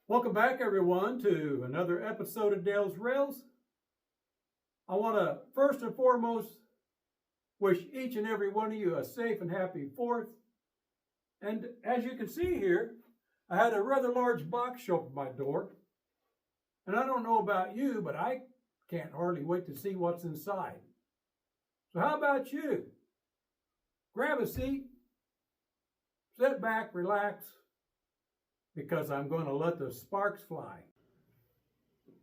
Welcome back, everyone, to another episode of Dale's Rails. I want to first and foremost wish each and every one of you a safe and happy 4th. And as you can see here, I had a rather large box show up at my door. And I don't know about you, but I can't hardly wait to see what's inside. So how about you? Grab a seat, sit back, relax, because I'm going to let the sparks fly.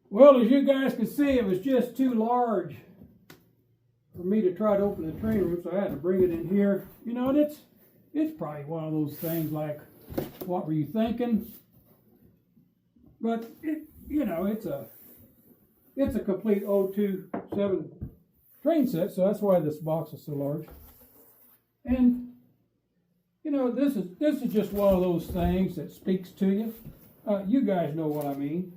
Well, as you guys can see, it was just too large for me to try to open the train room, so I had to bring it in here. You know, and it's probably one of those things like, what were you thinking? But it's a complete 027 train set, so that's why this box is so large. And this is just one of those things that speaks to you. You guys know what I mean.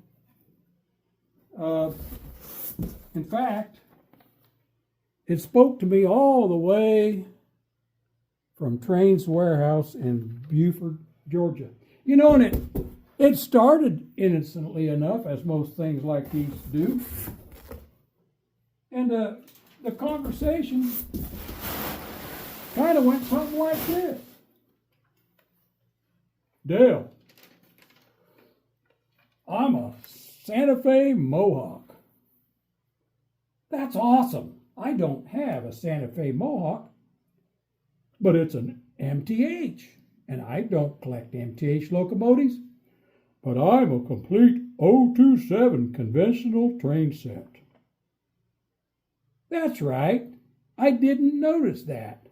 In fact, it spoke to me all the way from Trains Warehouse in Beaufort, Georgia. And it started innocently enough, as most things like these do. And the conversation kind of went something like this. Dale, I'm a Santa Fe Mohawk. That's awesome. I don't have a Santa Fe Mohawk, but it's an MTH, and I don't collect MTH locomotives, but I'm a complete 027 conventional train set. That's right. I didn't notice that.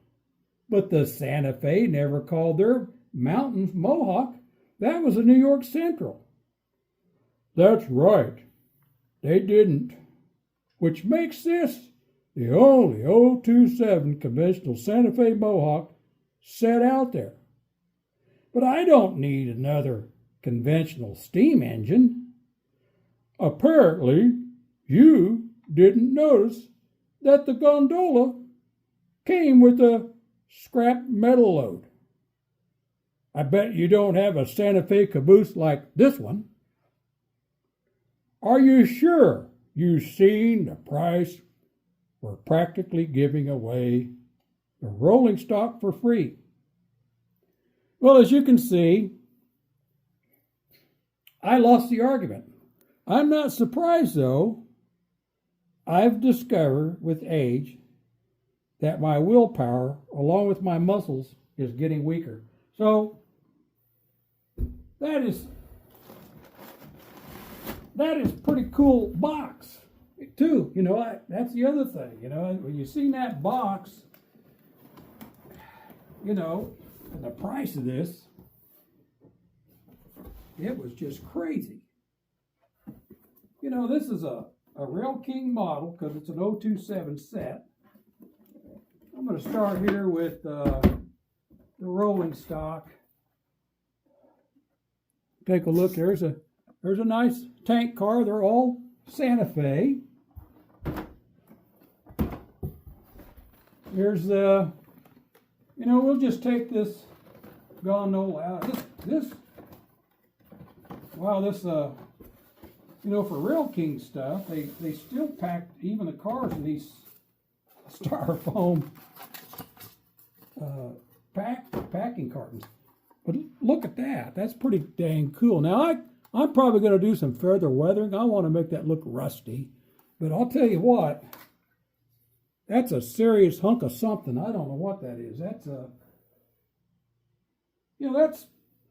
But the Santa Fe never called their Mountains Mohawk. That was a New York Central. That's right. They didn't. Which makes this the only 027 conventional Santa Fe Mohawk set out there. But I don't need another conventional steam engine. Apparently, you didn't notice that the gondola came with a scrap metal load. I bet you don't have a Santa Fe caboose like this one. Are you sure you've seen the price? We're practically giving away the rolling stock for free. Well, as you can see, I lost the argument. I'm not surprised, though. I've discovered with age that my willpower, along with my muscles, is getting weaker. So that is pretty cool box too. That's the other thing. When you see that box, and the price of this, it was just crazy. This is a Rail King model because it's an 027 set. I'm going to start here with the rolling stock. Take a look. There's a nice tank car. They're all Santa Fe. Here's the, we'll just take this gondola out. For Rail King stuff, they still pack even the cars in these styrofoam packing cartons. But look at that. That's pretty dang cool. Now, I'm probably going to do some further weathering. I want to make that look rusty. But I'll tell you what, that's a serious hunk of something. I don't know what that is. That's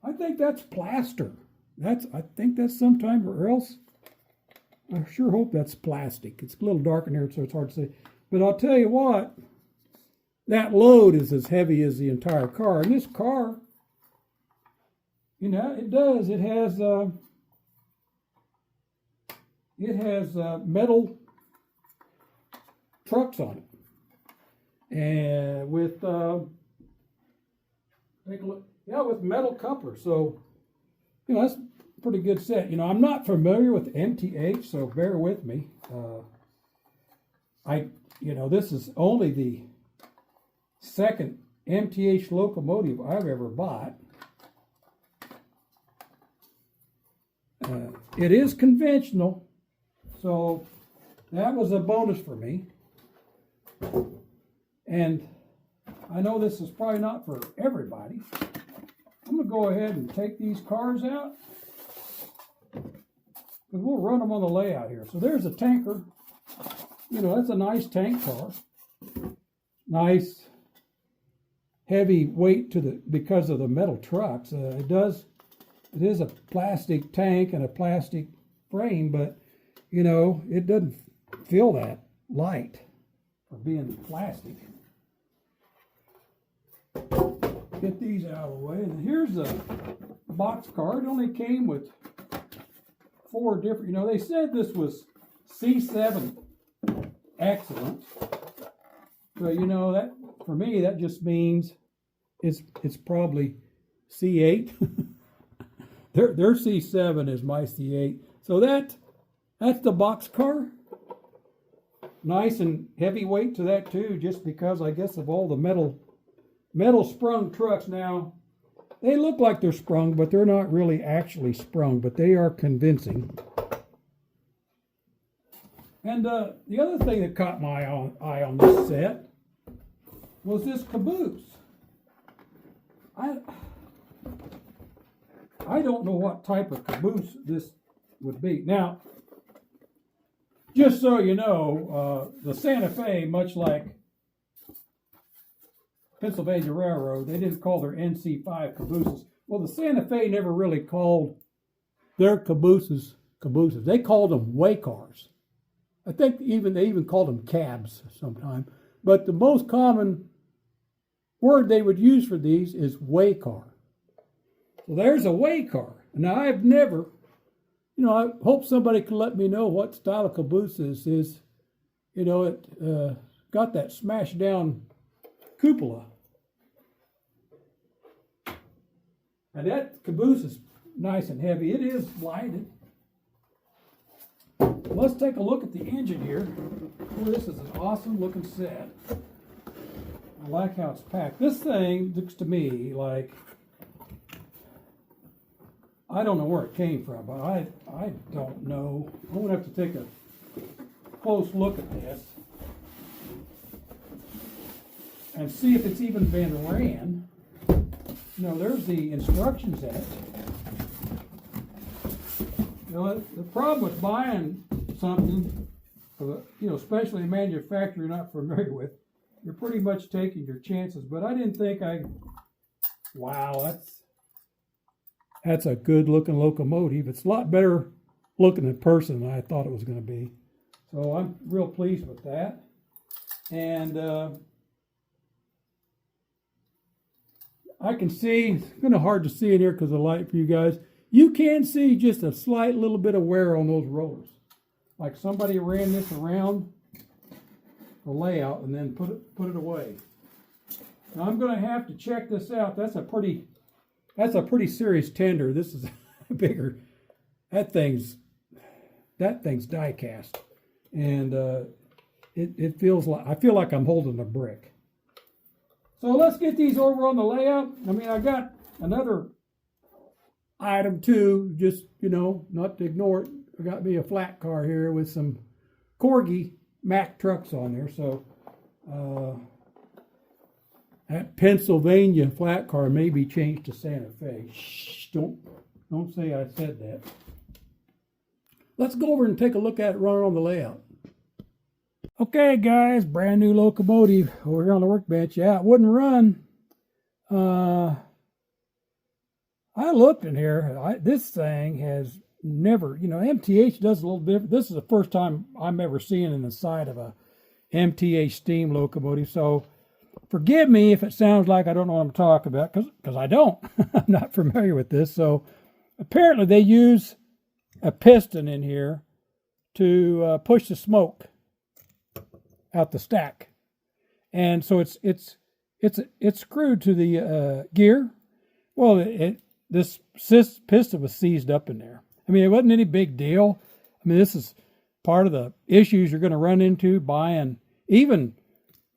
I think that's plaster. I think that's sometime, or else, I sure hope that's plastic. It's a little dark in here, so it's hard to see. But I'll tell you what, that load is as heavy as the entire car. And this car, it does. It has metal trucks on it, and with take a look. Yeah, with metal couplers. So that's a pretty good set. I'm not familiar with MTH, so bear with me. This is only the second MTH locomotive I've ever bought. It is conventional, so that was a bonus for me. And I know this is probably not for everybody. I'm going to go ahead and take these cars out, because we'll run them on the layout here. So there's a tanker. You know, that's a nice tank car. Nice heavy weight because of the metal trucks. It is a plastic tank and a plastic frame, but you know, it doesn't feel that light for being plastic. Get these out of the way. And here's the box car. It only came with 4 different, you know, they said this was C7 excellent. But you know, that for me, that just means it's probably C8. Their C7 is my C8. So that's the box car. Nice and heavyweight to that too, just because I guess of all the metal sprung trucks. Now, they look like they're sprung, but they're not really actually sprung, but they are convincing. And the other thing that caught my eye on this set was this caboose. I don't know what type of caboose this would be. Now, just so you know, the Santa Fe, much like Pennsylvania Railroad, they didn't call their NC5 cabooses. Well, the Santa Fe never really called their cabooses cabooses. They called them way cars. I think they even called them cabs sometime. But the most common word they would use for these is way car. So there's a way car. Now, I've never, you know, I hope somebody can let me know what style of caboose this is. You know, it got that smashed down cupola. And that caboose is nice and heavy. It is lighted. Let's take a look at the engine here. Oh, this is an awesome looking set. I like how it's packed. This thing looks to me like, I don't know where it came from, but I don't know. I'm going to have to take a close look at this and see if it's even been ran. You know, there's the instructions in it. You know, the problem with buying something, you know, especially a manufacturer you're not familiar with, you're pretty much taking your chances. But I didn't think wow, that's a good looking locomotive. It's a lot better looking in person than I thought it was going to be. So I'm real pleased with that. And I can see, it's kind of hard to see in here because of the light for you guys. You can see just a slight little bit of wear on those rollers. Like somebody ran this around the layout and then put it away. Now I'm going to have to check this out. That's a pretty serious tender. This is bigger. That thing's die cast, and it feels like, I feel like I'm holding a brick. So let's get these over on the layout. I mean, I got another item too, just, you know, not to ignore it. I got me a flat car here with some Corgi Mack trucks on there. So that Pennsylvania flat car may be changed to Santa Fe. Shh, don't say I said that. Let's go over and take a look at it running on the layout. Okay, guys, brand new locomotive over here on the workbench. Yeah, it wouldn't run. I looked in here. This thing has never, you know, MTH does a little different. This is the first time I'm ever seeing in the side of a MTH steam locomotive. So forgive me if it sounds like I don't know what I'm talking about, because I don't. I'm not familiar with this. So apparently they use a piston in here to push the smoke out the stack, and so it's screwed to the gear. Well, this piston was seized up in there. I mean, it wasn't any big deal. I mean, this is part of the issues you're going to run into buying even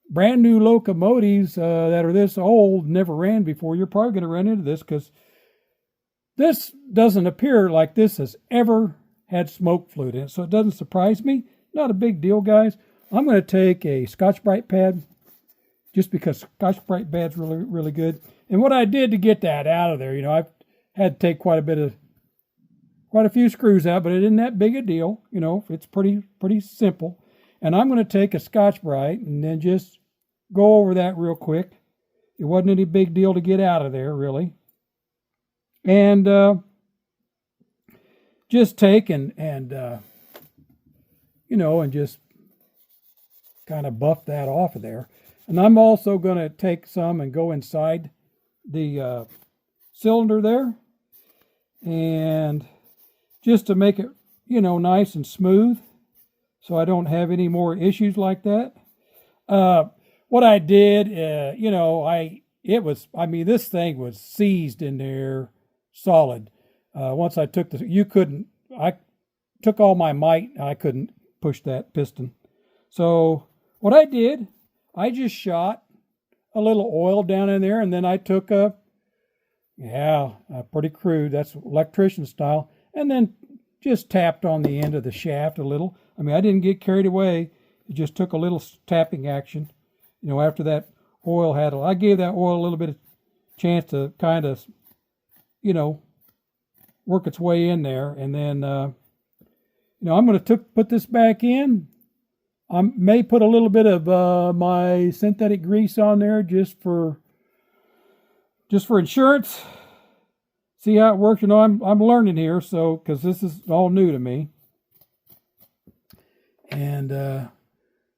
brand new locomotives that are this old, never ran before. You're probably going to run into this because This doesn't appear like this has ever had smoke fluid in it, so it doesn't surprise me. Not a big deal, guys. I'm going to take a Scotch-Brite pad, just because Scotch-Brite pad's really, really good. And what I did to get that out of there, I've had to take quite a few screws out, but it isn't that big a deal. It's pretty simple. And I'm going to take a Scotch-Brite and then just go over that real quick. It wasn't any big deal to get out of there, really. And just take and just kind of buff that off of there. And I'm also going to take some and go inside the cylinder there, and just to make it, nice and smooth, so I don't have any more issues like that. What I did, this thing was seized in there solid. Once I took I took all my might, I couldn't push that piston. So what I did, I just shot a little oil down in there, and then I took pretty crude, that's electrician style, and then just tapped on the end of the shaft a little. I didn't get carried away. It just took a little tapping action. After that oil I gave that oil a little bit of chance to kind of, work its way in there. And then, I'm going to put this back in. I may put a little bit of my synthetic grease on there just for insurance. See how it works. I'm learning here, so because this is all new to me. And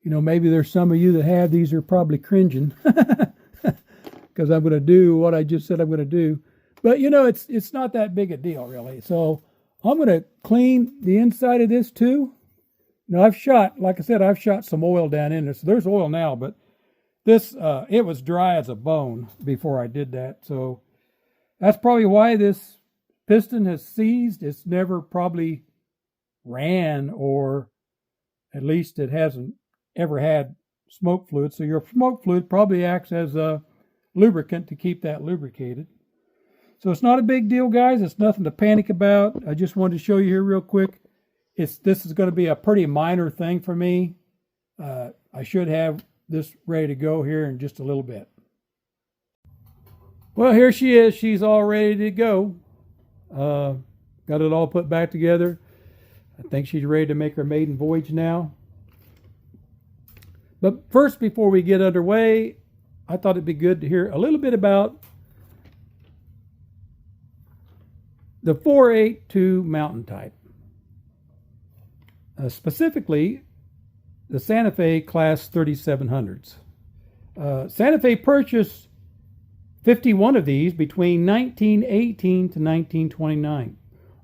maybe there's some of you that have these are probably cringing because I'm going to do what I just said I'm going to do. But it's not that big a deal really. So I'm going to clean the inside of this too. I've shot some oil down in there. So there's oil now, but this, it was dry as a bone before I did that. So that's probably why this piston has seized. It's never probably ran, or at least it hasn't ever had smoke fluid. So your smoke fluid probably acts as a lubricant to keep that lubricated. So it's not a big deal, guys. It's nothing to panic about. I just wanted to show you here real quick. This is going to be a pretty minor thing for me. I should have this ready to go here in just a little bit. Well, here she is. She's all ready to go. Got it all put back together. I think she's ready to make her maiden voyage now. But first, before we get underway, I thought it'd be good to hear a little bit about the 482 mountain type. Specifically, the Santa Fe Class 3700s. Santa Fe purchased 51 of these between 1918 to 1929,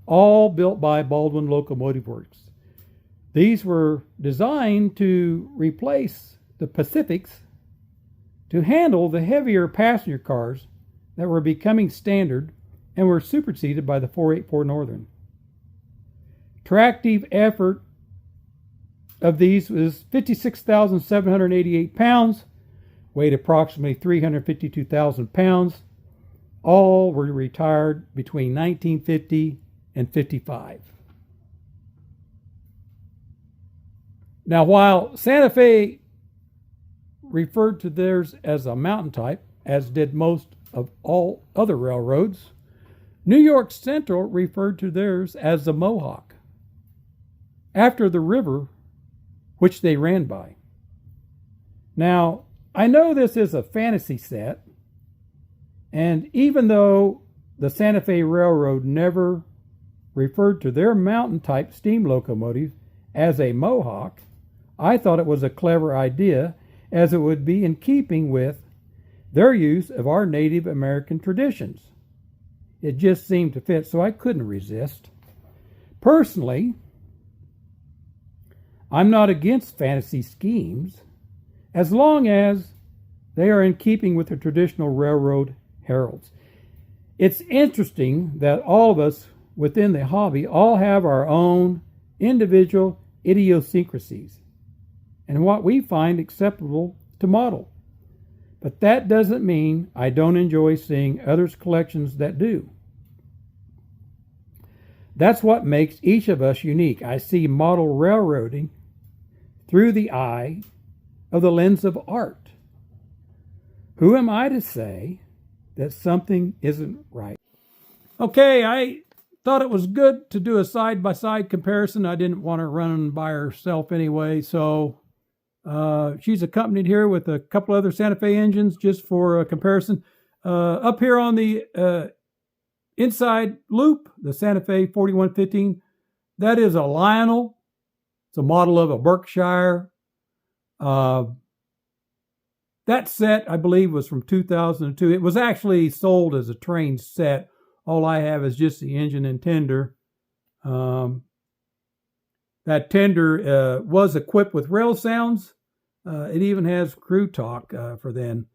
all built by Baldwin Locomotive Works. These were designed to replace the Pacifics to handle the heavier passenger cars that were becoming standard and were superseded by the 484 Northern. Tractive effort of these was 56,788 pounds, weighed approximately 352,000 pounds. All were retired between 1950 and 55. Now, while Santa Fe referred to theirs as a mountain type, as did most of all other railroads, New York Central referred to theirs as the Mohawk, after the river which they ran by. Now, I know this is a fantasy set, and even though the Santa Fe Railroad never referred to their mountain-type steam locomotive as a Mohawk, I thought it was a clever idea, as it would be in keeping with their use of our Native American traditions. It just seemed to fit, so I couldn't resist. Personally, I'm not against fantasy schemes, as long as they are in keeping with the traditional railroad heralds. It's interesting that all of us within the hobby all have our own individual idiosyncrasies and what we find acceptable to model. But that doesn't mean I don't enjoy seeing others' collections that do. That's what makes each of us unique. I see model railroading through the eye of the lens of art. Who am I to say that something isn't right? Okay, I thought it was good to do a side-by-side comparison. I didn't want to run by herself anyway, so she's accompanied here with a couple other Santa Fe engines just for a comparison. Up here on the inside loop, the Santa Fe 4115, that is a Lionel. It's a model of a Berkshire. That set, I believe, was from 2002. It was actually sold as a train set. All I have is just the engine and tender. That tender was equipped with rail sounds. It even has crew talk for then.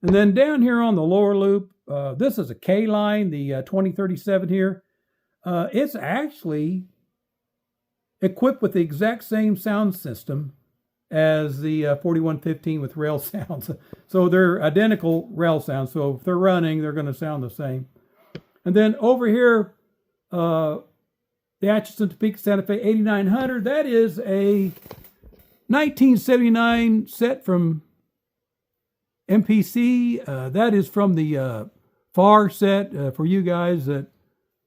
And then down here on the lower loop, this is a K-line, the 2037 here. It's actually equipped with the exact same sound system as the 4115 with rail sounds. So they're identical rail sounds. So if they're running, they're going to sound the same. And then over here, the Atchison Topeka Santa Fe 8900, that is a 1979 set from MPC. That is from the FAR set for you guys that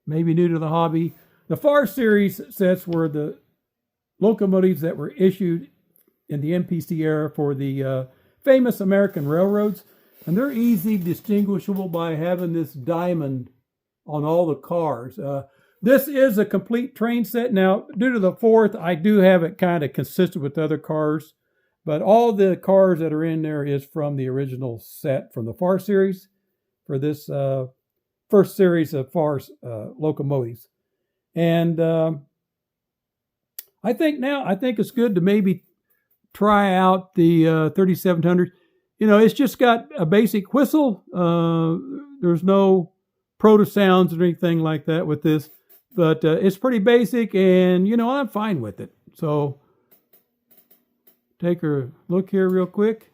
may be new to the hobby. The FAR series sets were the locomotives that were issued in the MPC era for the famous American railroads. And they're easy distinguishable by having this diamond on all the cars. This is a complete train set. Now, due to the fourth, I do have it kind of consistent with other cars. But all the cars that are in there is from the original set from the FAR series for this first series of FAR locomotives. And I think it's good to maybe try out the 3700. You know, it's just got a basic whistle. There's no proto sounds or anything like that with this. But it's pretty basic, and, you know, I'm fine with it. So take a look here real quick.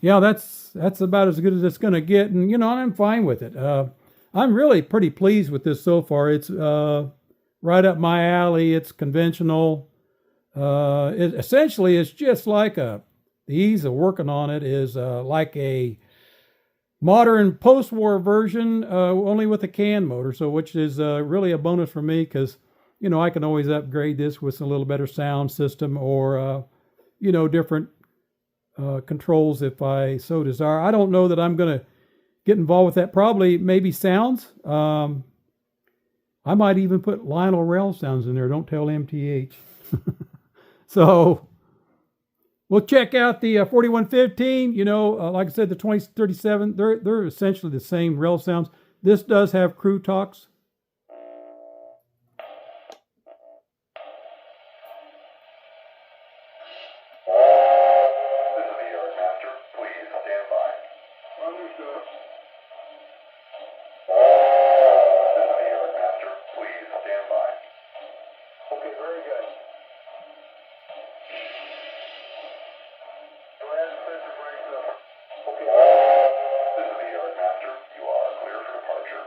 Yeah, that's about as good as it's going to get, and, you know, I'm fine with it. I'm really pretty pleased with this so far. It's right up my alley. It's conventional. Essentially, it's just like the ease of working on it is like a modern post-war version, only with a can motor, so which is really a bonus for me because, you know, I can always upgrade this with a little better sound system or, you know, different controls if I so desire. I don't know that I'm going to get involved with that. Probably maybe sounds. I might even put Lionel rail sounds in there. Don't tell MTH. So we'll check out the 4115. You know, like I said, the 2037, they're essentially the same rail sounds. This does have crew talks. This is the Yardmaster. Please stand by. Understood. This is the Yardmaster. Please stand by. Okay, very good. Okay. This is the Yardmaster. You are clear for departure.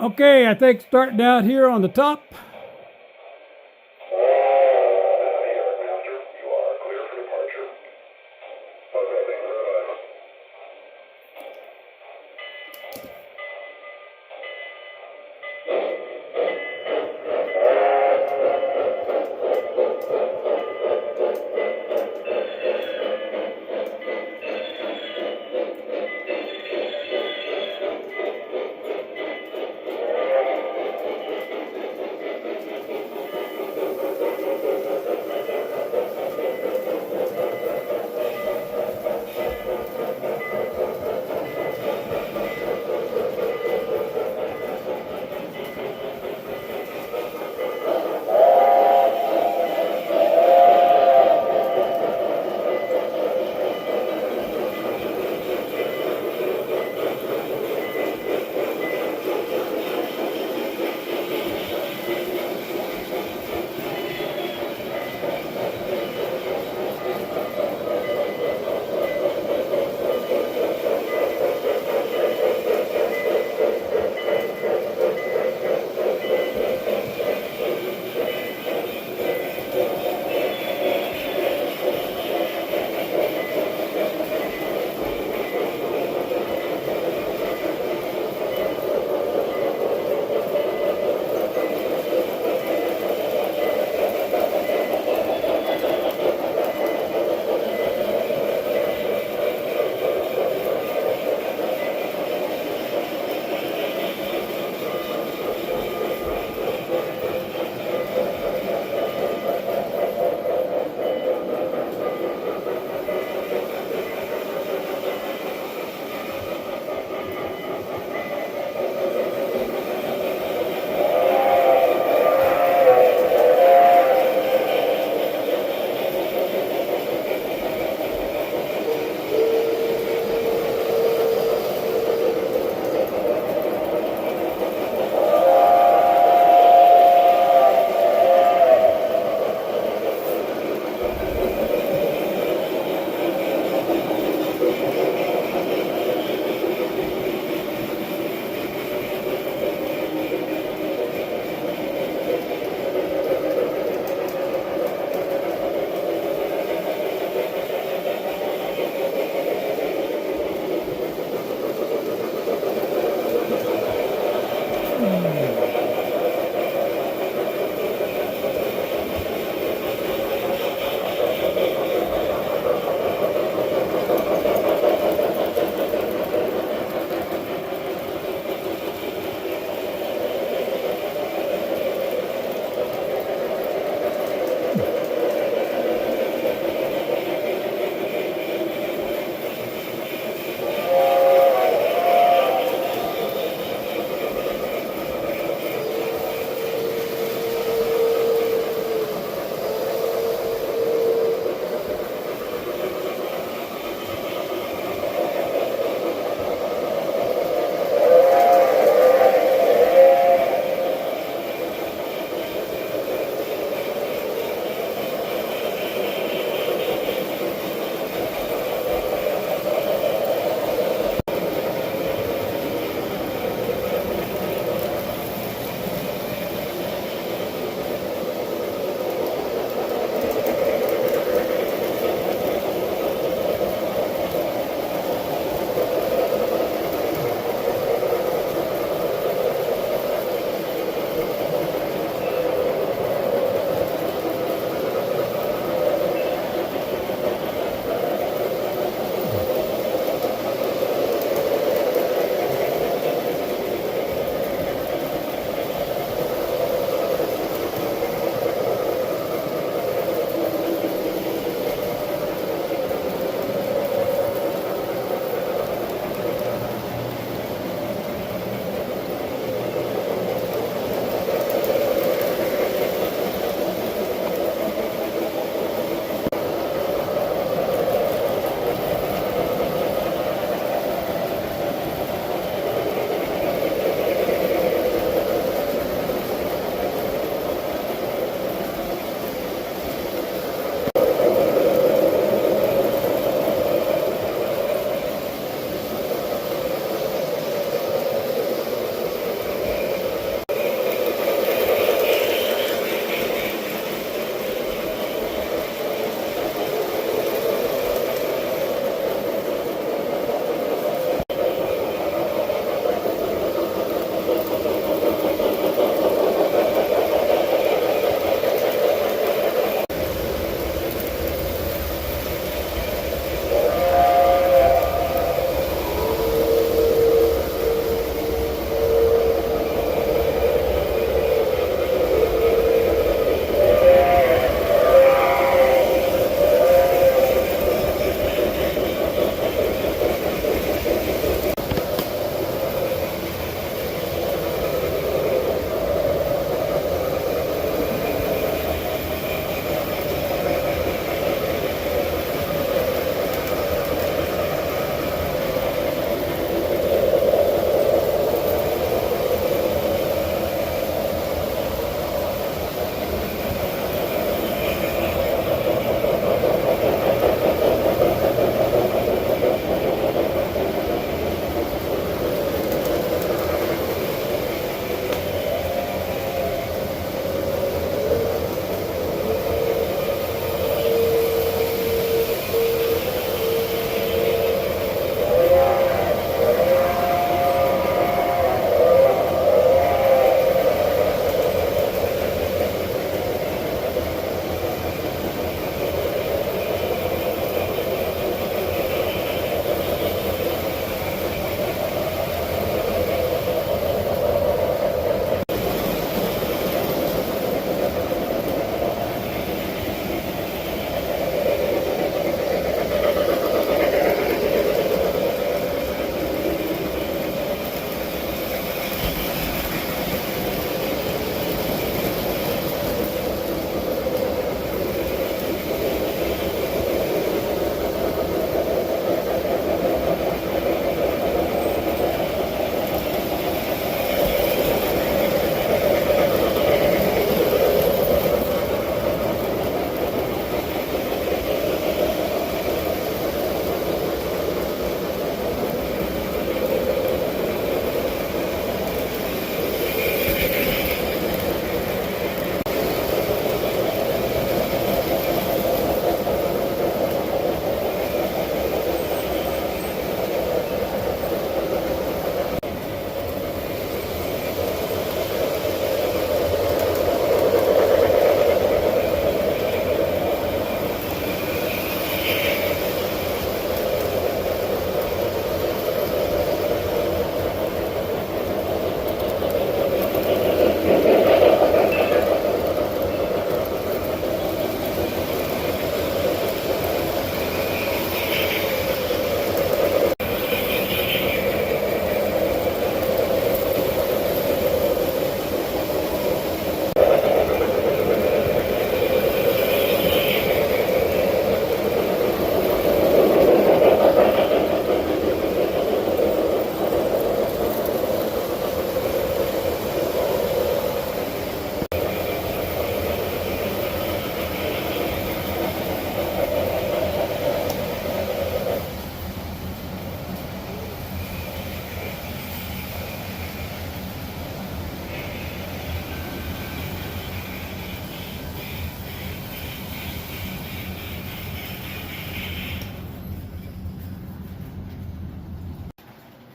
Okay, I think starting out here on the top. This is the Airmaster. You are clear for departure. Okay, thank you very much.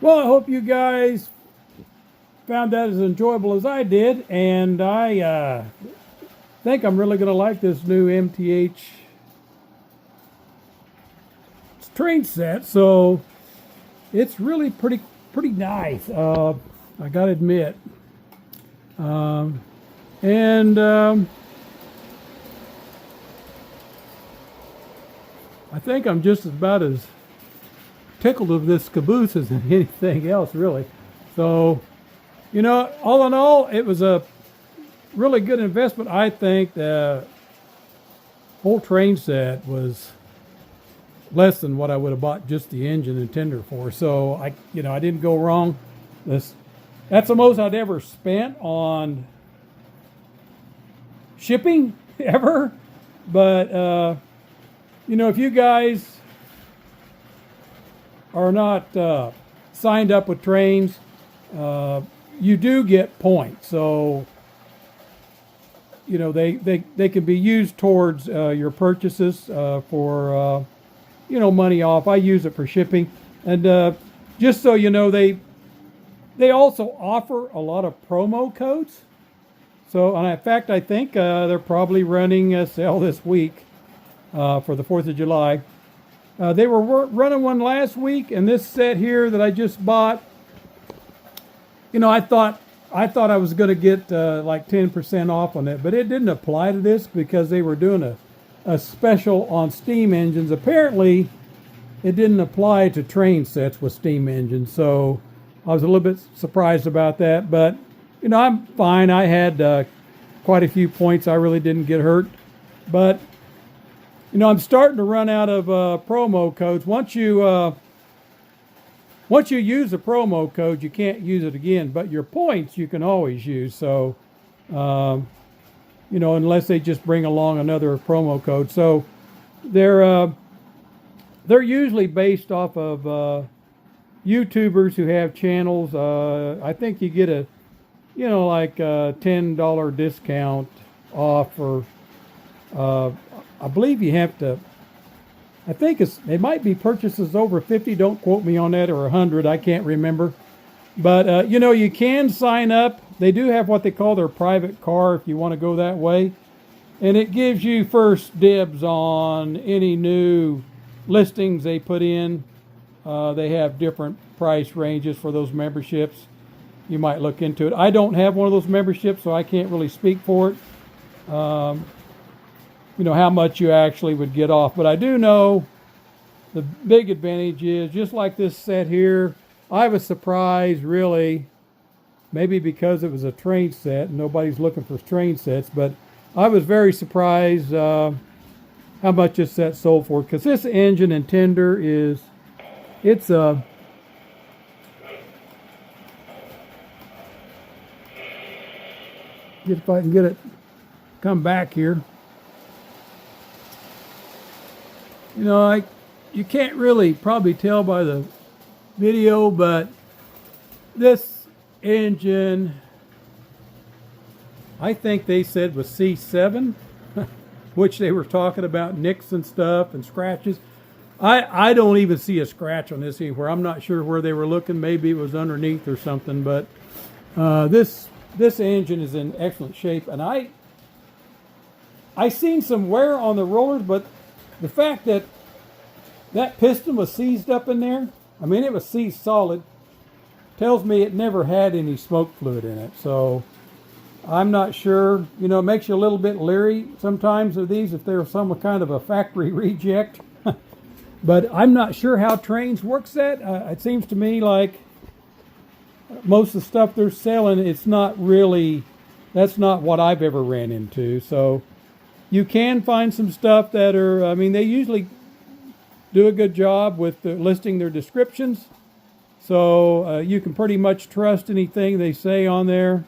Well, I hope you guys found that as enjoyable as I did, and I think I'm really going to like this new MTH train set. So it's really pretty nice. I got to admit, and I think I'm just about as tickled of this caboose as anything else, really. So, you know, all in all, it was a really good investment. I think the whole train set was less than what I would have bought just the engine and tender for. So I didn't go wrong. That's the most I'd ever spent on shipping ever. But if you guys are not signed up with trains, you do get points. So they can be used towards your purchases for money off. I use it for shipping, and just so you know, they also offer a lot of promo codes. So, and in fact, I think they're probably running a sale this week for the 4th of July. They were running one last week, and this set here that I just bought, I thought I was going to get like 10% off on it, but it didn't apply to this because they were doing a special on steam engines. Apparently, it didn't apply to train sets with steam engines, so I was a little bit surprised about that. But I'm fine. I had quite a few points. I really didn't get hurt, but I'm starting to run out of promo codes. Once you use a promo code, you can't use it again. But your points you can always use. So, unless they just bring along another promo code. So, they're usually based off of YouTubers who have channels. I think you get a $10 discount off, or I believe you have to. I think it might be purchases over 50. Don't quote me on that, or 100. I can't remember. But you can sign up. They do have what they call their private car if you want to go that way, and it gives you first dibs on any new listings they put in. They have different price ranges for those memberships. You might look into it. I don't have one of those memberships, so I can't really speak for it. How much you actually would get off. But I do know the big advantage is, just like this set here, I was surprised, really, maybe because it was a train set and nobody's looking for train sets, but I was very surprised how much this set sold for, because this engine and tender it's a if I can get it come back here. You can't really probably tell by the video, but this engine, I think they said was C7, which they were talking about nicks and stuff and scratches. I don't even see a scratch on this anywhere. I'm not sure where they were looking. Maybe it was underneath or something, but this engine is in excellent shape. And I seen some wear on the rollers, but the fact that piston was seized up in there, I mean, it was seized solid, tells me it never had any smoke fluid in it. So I'm not sure. It makes you a little bit leery sometimes of these if they're some kind of a factory reject. But I'm not sure how trains works that. It seems to me like most of the stuff they're selling, it's not really, that's not what I've ever ran into. So you can find some stuff that are, they usually do a good job with listing their descriptions. So you can pretty much trust anything they say on there,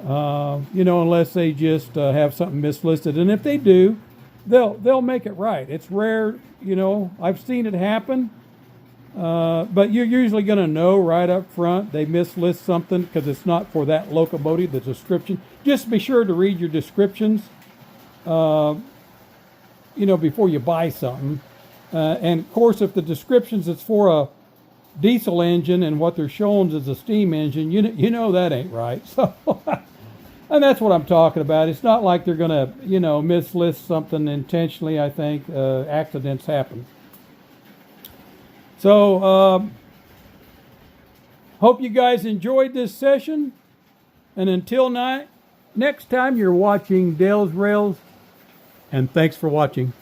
unless they just have something mislisted. And if they do, they'll make it right. It's rare, I've seen it happen. But you're usually going to know right up front they mislist something because it's not for that locomotive, the description. Just be sure to read your descriptions, before you buy something. And of course, if the descriptions it's for diesel engine and what they're showing is a steam engine, you know that ain't right. So, and that's what I'm talking about. It's not like they're going to, mislist something intentionally. I think accidents happen. So, hope you guys enjoyed this session. And until next time, you're watching Dale's Rails. And thanks for watching.